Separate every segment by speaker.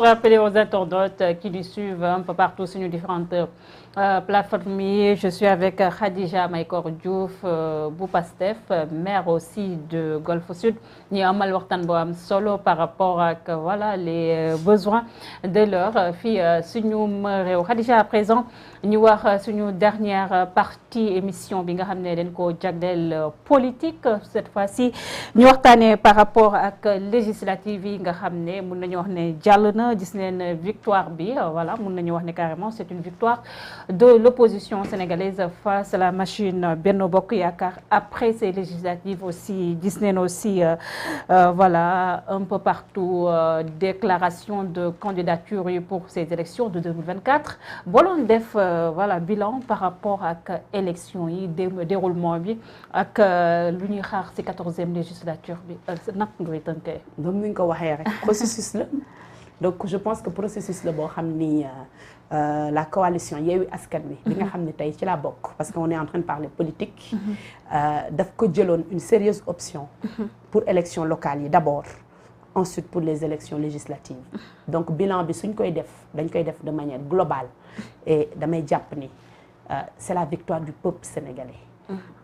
Speaker 1: Rappeler aux internautes qui nous suivent un peu partout sur nos différentes plateformes. Je suis avec Khadija Mahécor Diouf bu Pastef, maire aussi de Golf Sud. ñu amal waxtaan bu am solo par rapport ak voilà les besoins de leur fii suñu réew. Khadija, à présent ñu wax suñu dernière partie émission bi nga xam ne dañ ko jagleel politique cette fois-ci ñu waxtaanee par rapport ak législative yi nga xam ne mën nañu wax ne jàll na. gis neen victoire bi voilà mun nañu wax ne carrément c'est une victoire de l'opposition sénégalaise face à la machine Benno Bokk Yaakaar. Après ces législatives aussi gis neen aussi voilà un peu partout déclaration de candidature pour ces élections de 2024 boloon def voilà bilan par rapport ak élection yi déroulement bi ak lu ñuy xaar ci 14e législature bi nag ngay tënkee.
Speaker 2: comme ni nga ko waxee rek processus la. Donc je pense que processus la boo xam ni la coalition Yewwi Askan Wi bi nga xam ne tey ci la bokk parce que on est en train de parler politique daf ko jëloon une sérieuse option pour élections locales yi d'abord ensuite pour les élections législatives donc bilan bi suñ koy def dañ koy def de manière globale et damay jàpp ni c'est la victoire du peuple sénégalais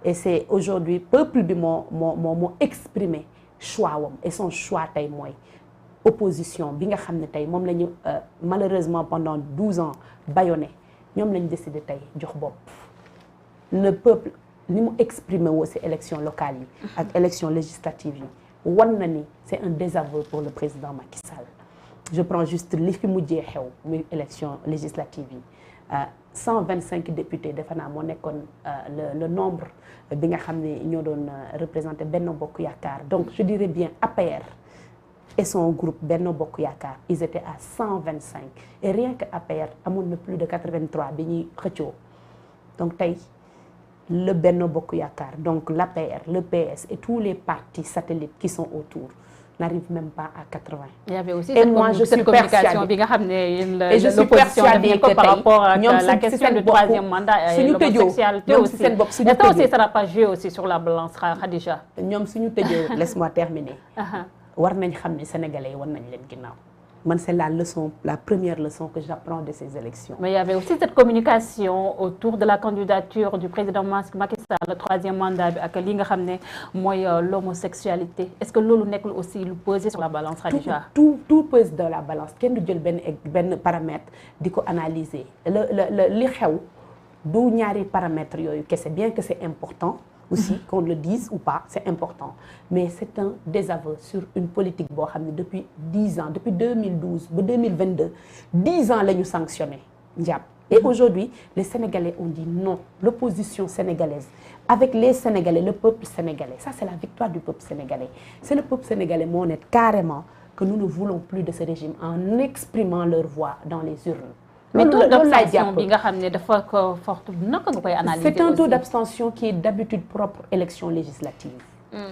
Speaker 2: et c'est aujourd'hui peuple bi moo exprimer choix wam et son choix tey mooy opposition bi nga xam ne tey moom la ñu malheureusement pendant 12 ans bâillonné ñoom la ñu décidé tey jox bopp le peuple ni mu exprimé woo ci élection locale yi ak élection législative yi wan na ni c'est un désaveu pour le président Macky Sall. Je prends juste li fi mujjee xew muy élection législative yi 125 députés defe naa moo nekkoon le nombre bi nga xam ne ñoo doon représenté Benno Bokk Yaakaar donc je dirais bien APR et son groupe Benno Bokk Yaakaar ils étaient à 125 et rien que APR amoon na plus de 83 bi ñuy xëccoo donc tey le Benno Bokk Yaakaar donc l'APR le PS et tous les partis satellites qui sont autour n'arrivent même pas à 80.
Speaker 1: Il y avait aussi
Speaker 2: cette
Speaker 1: communication bi nga xam ne
Speaker 2: l'opposition def ko
Speaker 1: par rapport à la
Speaker 2: question
Speaker 1: du troisième mandat et l'homosexualité aussi. Et ça aussi ça n'a pas joué aussi sur la balance Khadija.
Speaker 2: ñoom suñu tëjoo laisse-moi terminer. war nañ xam ne sénégalais yi war nañ leen ginnaaw man c'est la première leçon que j'apprends de ces élections.
Speaker 1: Mais il y avait aussi cette communication autour de la candidature du président Macky Sall le troisième mandat bi ak li nga xam ne mooy l'homosexualité est-ce que loolu nekkul aussi lu peser sur la balance Khadija?
Speaker 2: tout pèse dans la balance kenn du jël benn paramètre di ko analyser li xew du ñaari paramètres yooyu kese bien que c'est important. aussi qu'on le dise ou pas c'est important mais c'est un désaveu sur une politique boo xam ne depuis 10 ans depuis 2012 ba 2022 10 ans la ñu sanctionné njàpp et aujourd'hui les Sénégalais ont dit non l'opposition sénégalaise avec les Sénégalais le peuple sénégalais ça c'est la victoire du peuple sénégalais c'est le peuple sénégalais moo net carrément que nous ne voulons plus de ce régime en exprimant leur voix dans les urnes.
Speaker 1: Mais taux d'abstention bi nga xam ne dafa ko forte naka nga koy analyser.
Speaker 2: C'est un taux d'abstention qui est d'habitude propre élection législative.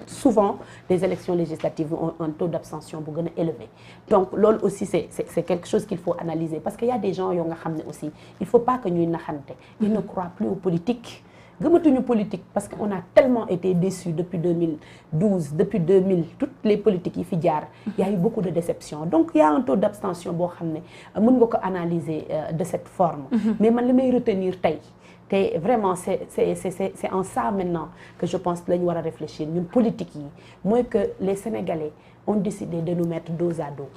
Speaker 2: Souvent les élections législatives ont un taux d'abstention bu gën a élevé donc loolu aussi c'est quelque chose qu'il faut analyser parce que y a des gens yoo nga xam ne aussi il faut pas que ñuy naxante ils ne croient plus aux politiques gëmatuñu politique parce que on a tellement été déçus depuis 2012 depuis 2000 toutes les politiques yi fi jaar il y a eu beaucoup de déceptions donc il y a un taux d'abstention boo xam ne mën nga ko analyser de cette forme mais man li may retenir tey te vraiment c'est en ça maintenant que je pense que la ñu war a réfléchir ñun politique yi mooy que les Sénégalais ont décidé de nous mettre dos à dos.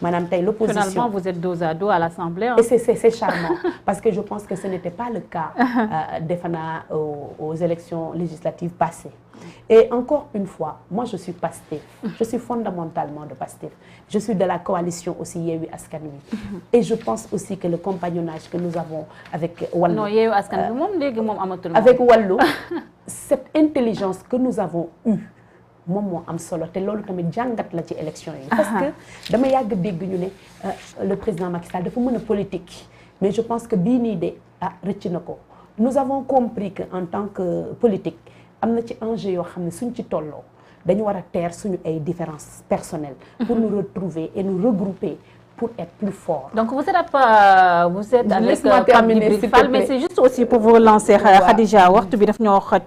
Speaker 2: Madame tey l'opposition.
Speaker 1: Finalement vous êtes dos à dos à l'Assemblée.
Speaker 2: Et c'est charmant parce que je pense que ce n'était pas le cas defe naa aux élections législatives passées. Et encore une fois moi je suis Pastef. Je suis fondamentalement de Pastef. Je suis de la coalition aussi Yewwi Askan Wi. Et je pense aussi que le compagnonnage que nous avons avec Wallu.
Speaker 1: Non Yewwi Askan Wi moom léegi moom amatul.
Speaker 2: Avec Wallu cette intelligence que nous avons eue. moom moo am solo te loolu tamit jàngat la ci élection yi parce que dama yàgg dégg ñu ne le président Macky Sall dafa mën a politique mais je pense que bii nii de rëcc na ko nous avons compris que en tant que politique am na ci enjeu yoo xam ne suñ ci tolloo dañu war a teer suñu ay différences personnelles pour nous retrouver et nous regrouper pour être plus fort.
Speaker 1: Donc vous êtes avec Pape Djibril Fall, mais c'est juste aussi pour vous relancer Khadija waxtu bi daf ñoo xoj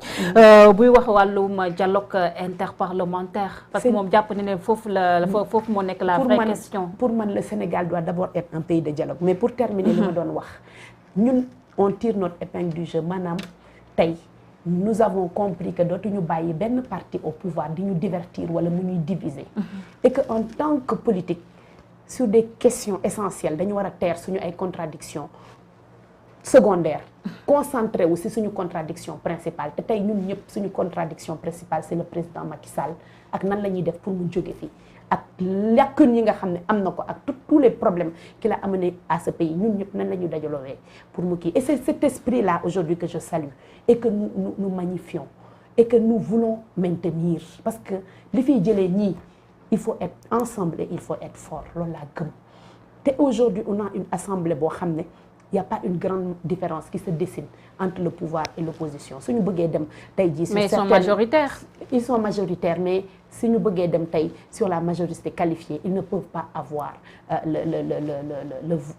Speaker 1: buy wax wàllum dialogue interparlementaire parce que moom jàpp na ne foofu moo nekk la vraie question.
Speaker 2: Pour man le Sénégal doit d'abord être un pays de dialogue, mais pour terminer li ma doon wax ñun on tire notre épingle du jeu maanaam tey nous avons compris que dootuñu bàyyi benn parti au pouvoir di ñu divertir wala mu ñuy diviser et que en tant que politique sur des questions essentielles dañu war a taire suñu ay contradictions secondaires concentré wu si suñu contradiction principale te tey ñun ñëpp suñu contradiction principale c'est le président Macky Sall ak nan la ñuy def pour mu jóge fii ak lacune yi nga xam ne am na ko ak tous les problèmes qu'il a amené à ce pays ñun ñëpp nan la ñu dajaloowee pour mu kii et c'est cet esprit-là aujourd'hui que je salue et que nous magnifions et que nous voulons maintenir parce que li fiy jëlee ñii il faut être ensemble et il faut être fort loolu laa gëm te aujourd'hui on a une assemblée boo xam ne il y a pas une grande différence qui se dessine entre le pouvoir et l'opposition suñu bëggee dem tey jii
Speaker 1: mais ils sont majoritaires
Speaker 2: mais si ñu bëggee dem tey sur la majorité qualifiée ils ne peuvent pas avoir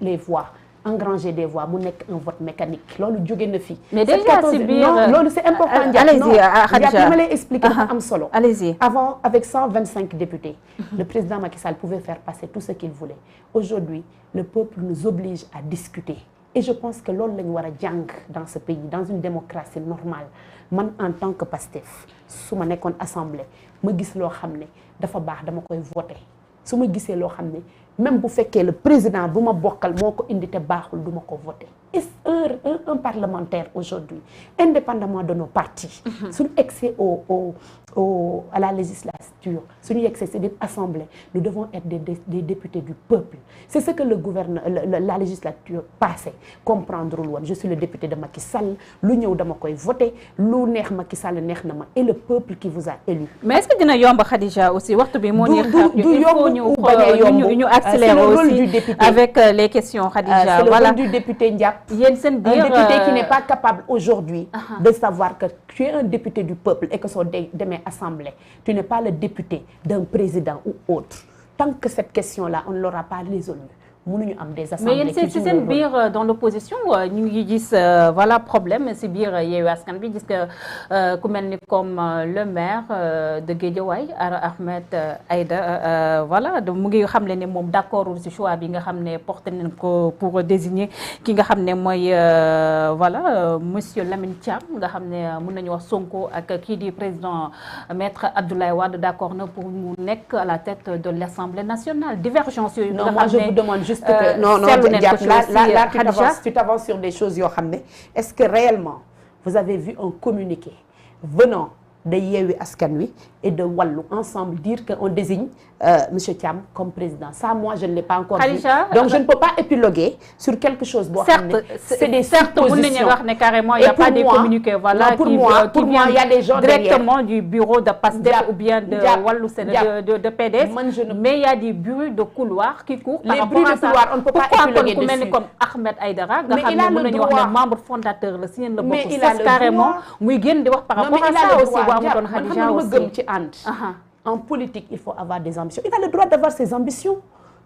Speaker 2: les voix engranger des voix mu nekk un vote mécanique loolu jóge na fi.
Speaker 1: mais déjà si biir
Speaker 2: non loolu c'est important.
Speaker 1: allez-y Khadija
Speaker 2: li ma lay expliquer dafa am solo.
Speaker 1: allez-y
Speaker 2: avant avec 125 députés. le président Macky Sall pouvait faire passer tout ce qu'il voulait. aujourd'hui le peuple nous oblige à discuter. et je pense que loolu la ñu war a jàng dans ce pays dans une démocratie normale man en tant que Pastef su ma nekkoon assemblée ma gis loo xam ne dafa baax dama koy voter su ma gisee loo xam ne même bu fekkee le président bu ma bokkal moo ko indi te baaxul du ma ko voter et un parlementaire aujourd'hui indépendamment de nos partis suñu excès à la législature suñu excès c'est une assemblée nous devons être des députés du peuple c'est ce que la législature passée comprendre woon je suis le député de Macky Sall lu ñëw dama koy voter lu neex Macky Sall neex na ma et le peuple qui vous a élu.
Speaker 1: mais est-ce que dina yomb Khadija aussi waxtu bi moo ñuy xaar
Speaker 2: il faut
Speaker 1: ñu accélérer aussi avec les questions Khadija
Speaker 2: voilà c'est le rôle du député Ndiap.
Speaker 1: yéen seen biir
Speaker 2: un député qui n'est pas capable aujourd'hui de savoir que tu es un député du peuple et que soo demee assemblée tu n'es pas le député d'un président ou autre tant que cette question-là on ne l'aura pas résolue mënuñu am des assemblées.
Speaker 1: mais yéen si seen biir dans l'opposition ñu ngi gis voilà problème si biir Yewwi Askan Wi gis que ku mel ni comme le maire de Guédiawaye Ahmed Aïdara voilà mu ngi xam ne moom d'accordul si choix bi nga xam ne porté nañ ko pour désigner ki nga xam ne mooy voilà monsieur Lamine Thiam nga xam ne mën nañu wax Sonko ak kii di président maître Abdoulaye Wade d'accord na pour mu nekk à la tête de l'Assemblée nationale divergence yooyu.
Speaker 2: non moi je vous demande juste que non là tu t'avances sur des choses yoo xam ne est-ce que réellement vous avez vu un communiqué venant de Yewwi Askan Wi et de Wallu ensemble dire qu'on désigne monsieur Thiam comme président ça moi je ne l'ai pas encore vu donc je ne peux pas épiloguer sur quelque chose boo xam ne c'est des suppositions
Speaker 1: mën nañu wax ne carrément il y a pas des communiqués voilà
Speaker 2: pour moi il y a des gens
Speaker 1: directement du bureau de Pastef ou bien de Wallu de PDS mais il y a des bruits de couloir qui courent par rapport à ça
Speaker 2: on ne peut pas épiloguer dessus
Speaker 1: ku mel ni comme Ahmed Aïdara nga xam ne mën nañu wax ne membre fondateur la si yéen la bokk carrément muy génn di wax par rapport à ça aussi bu amutoon Khadija aussi
Speaker 2: en politique il faut avoir des ambitions il a le droit d'avoir ses ambitions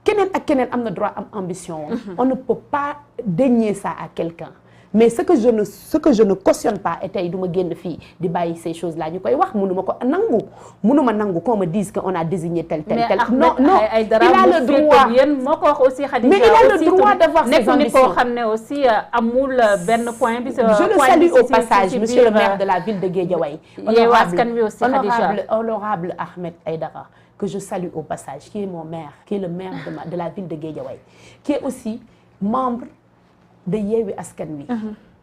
Speaker 2: keneen ak keneen am na droit am ambition on ne peut pas dénier ça à quelqu'un mais ce que je ne cautionne pas et tey du ma génn fii di bàyyi ces choses là ñu koy wax mënuma ko nangu qu'on me dise que on a désigné tel non il a le droit
Speaker 1: moo ko wax aussi Khadija
Speaker 2: mais il a le droit d'avoir ses ambitions
Speaker 1: nekk ni koo xam ne aussi amul benn point bi
Speaker 2: je le salue au passage monsieur le maire de la ville de Guédiawaye honorable Ahmed Aïdara que je salue au passage qui est mon maire qui est le maire de la ville de Guédiawaye qui est aussi membre de Yewwi Askan Wi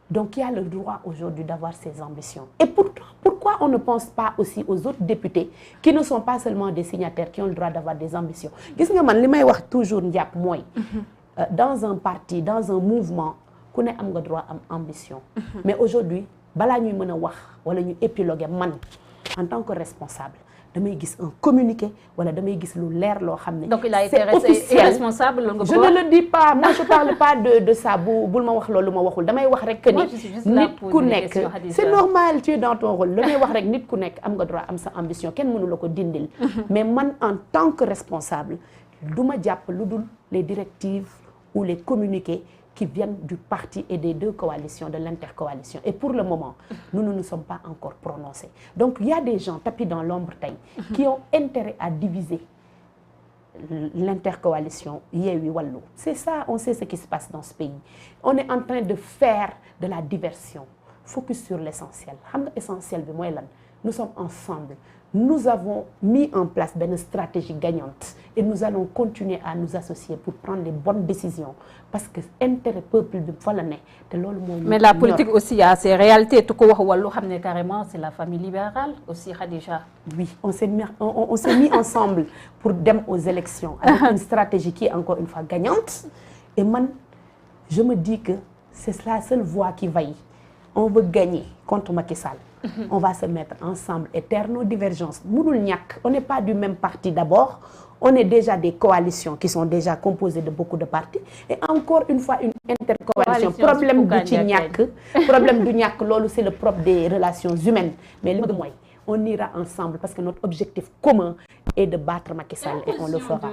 Speaker 2: donc il y a le droit aujourd'hui d'avoir ses ambitions et pourquoi on ne pense pas aussi aux autres députés qui ne sont pas seulement des signataires qui ont le droit d'avoir des ambitions gis nga man li may wax toujours njàpp mooy dans un parti dans un mouvement ku ne am nga droit am ambition mais aujourd'hui balaa ñuy mën a wax wala ñu épiloguer man en tant que responsable damay gis un communiqué wala damay gis lu leer loo xam ne.
Speaker 1: donc il a été irresponsable loolu nga
Speaker 2: je ne le dis pas moi je parle pas de ça bul ma wax loolu ma waxul damay wax rek que ni nit ku nekk c'est normal tu es dans ton rôle damay wax rek nit ku nekk am nga droit am sa ambition kenn mënu la ko dindil mais man en tant que responsable du ma jàpp lu dul les directives ou les communiqués qui viennent du parti et des deux coalitions, de l'intercoalition. Et pour le moment, nous ne nous sommes pas encore prononcés. Donc, il y a des gens tapis dans l'ombre qui ont intérêt à diviser l'intercoalition Yewwi Wallu. C'est ça, on sait ce qui se passe dans ce pays. On est en train de faire de la diversion. Focus sur l'essentiel. Xam nga essentiel bi mooy lan? Nous sommes ensemble. Nous avons mis en place une stratégie gagnante et nous allons continuer à nous associer pour prendre les bonnes décisions parce que l'intérêt peuple bi fa la ne te loolu moo.
Speaker 1: Mais la politique aussi a ses réalités. Tu ko wax Wallu xam ne carrément c'est la famille libérale aussi, Khadija.
Speaker 2: Oui, on s'est mis ensemble pour dem aux élections avec une stratégie qui est encore une fois gagnante et man je me dis que c'est la seule voie qui vaille. On veut gagner contre Macky Sall. On va se mettre ensemble et taire nos divergences. Mënul ñàkk, on n'est pas du même parti d'abord. On est déjà des coalitions qui sont déjà composées de beaucoup de partis. Et encore une fois, une intercoalition. Problème du ci ñàkk. Problème du ñàkk, loolu c'est le propre des relations humaines. Mais le mooy, on ira ensemble parce que notre objectif commun est de battre Macky Sall et on le fera.